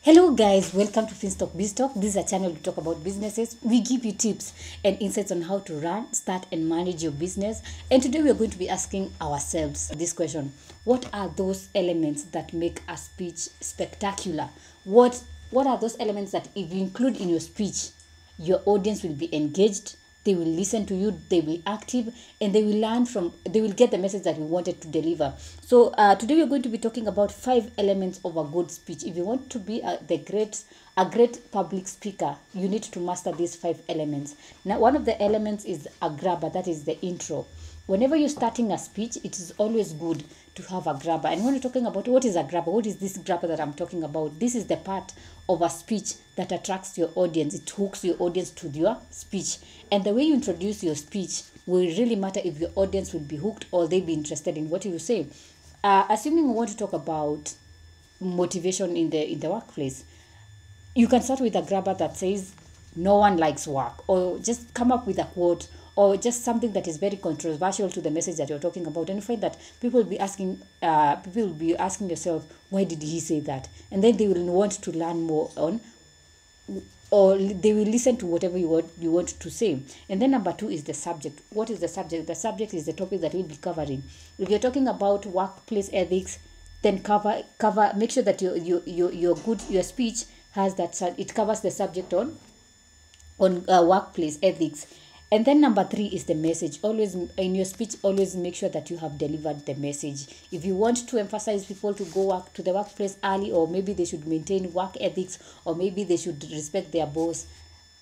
Hello guys, welcome to finstockbiztawk. This is a channel to talk about businesses. We give you tips and insights on how to run, start and manage your business. And today we are going to be asking ourselves this question. What are those elements that make a speech spectacular? What are those elements that if you include in your speech, your audience will be engaged, they will listen to you, they will be active, and they will get the message that we wanted to deliver. So today we're going to be talking about 5 elements of a good speech. If you want to be a great public speaker, you need to master these 5 elements. Now, one of the elements is a grabber, that is the intro. Whenever you're starting a speech, it is always good to have a grabber. And when you're talking about what is a grabber, what is this grabber that I'm talking about? This is the part of a speech that attracts your audience. It hooks your audience to your speech. And the way you introduce your speech will really matter if your audience will be hooked or they be interested in what you say. Assuming we want to talk about motivation in the workplace, you can start with a grabber that says, "No one likes work," or just come up with a quote, or just something that is very controversial to the message that you're talking about. And you find that people will be asking yourself, why did he say that? And then they will want to learn more on, or they will listen to whatever you want to say. And then number 2 is the subject. What is the subject? The subject is the topic that we'll be covering. If you're talking about workplace ethics, then make sure that your speech has that, it covers the subject on workplace ethics. And then number 3 is the message. Always in your speech, always make sure that you have delivered the message. If you want to emphasize people to go to the workplace early, or maybe they should maintain work ethics, or maybe they should respect their boss,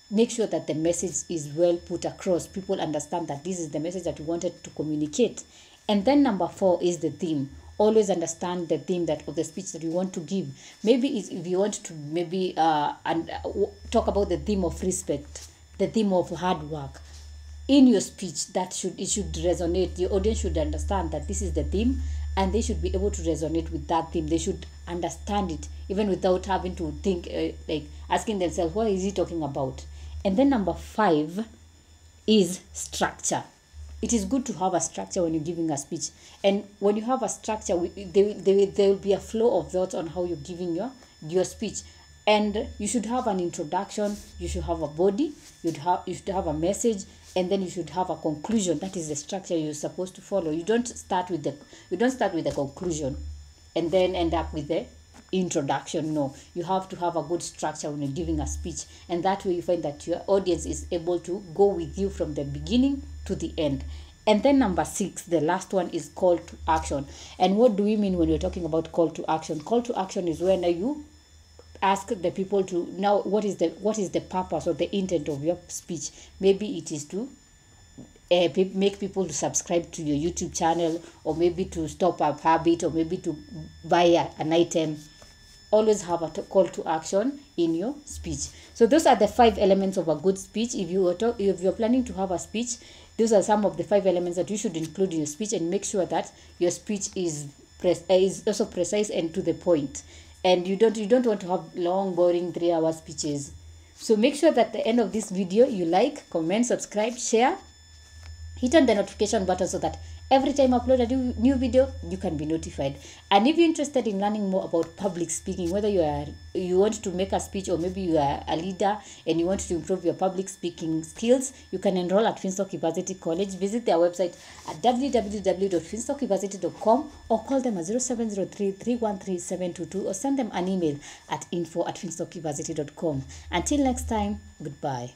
make sure that the message is well put across. People understand that this is the message that you wanted to communicate. And then number 4 is the theme. Always understand the theme of the speech that you want to give. Maybe if you want to talk about the theme of respect, the theme of hard work, in your speech, it should resonate. Your audience should understand that this is the theme, and they should be able to resonate with that theme. They should understand it even without having to think, like asking themselves, what is he talking about? And then number 5 is structure. It is good to have a structure when you're giving a speech. And when you have a structure, there will be a flow of thoughts on how you're giving your speech. And you should have an introduction, you should have a body, you should have a message, and then you should have a conclusion. That is the structure you're supposed to follow. You don't start with the conclusion and then end up with the introduction. No, you have to have a good structure when you're giving a speech, and that way you find that your audience is able to go with you from the beginning to the end. And then number 6, the last one, is call to action. And what do we mean when we're talking about call to action? Call to action is when you ask the people to, now what is the purpose or the intent of your speech. Maybe it is to make people to subscribe to your YouTube channel, or maybe to stop a habit, or maybe to buy an item. Always have a call to action in your speech. So those are the 5 elements of a good speech. If you're planning to have a speech, those are some of the 5 elements that you should include in your speech, and make sure that your speech is also precise and to the point. And you don't want to have long, boring 3-hour speeches. So make sure that at the end of this video, you like, comment, subscribe, share, hit on the notification button so that every time I upload a new video, you can be notified. And if you're interested in learning more about public speaking, whether you want to make a speech, or maybe you are a leader and you want to improve your public speaking skills, you can enroll at Finstock University College. Visit their website at www.finstockuniversity.com, or call them at 0703 313 722, or send them an email at info@finstockuniversity.com. Until next time, goodbye.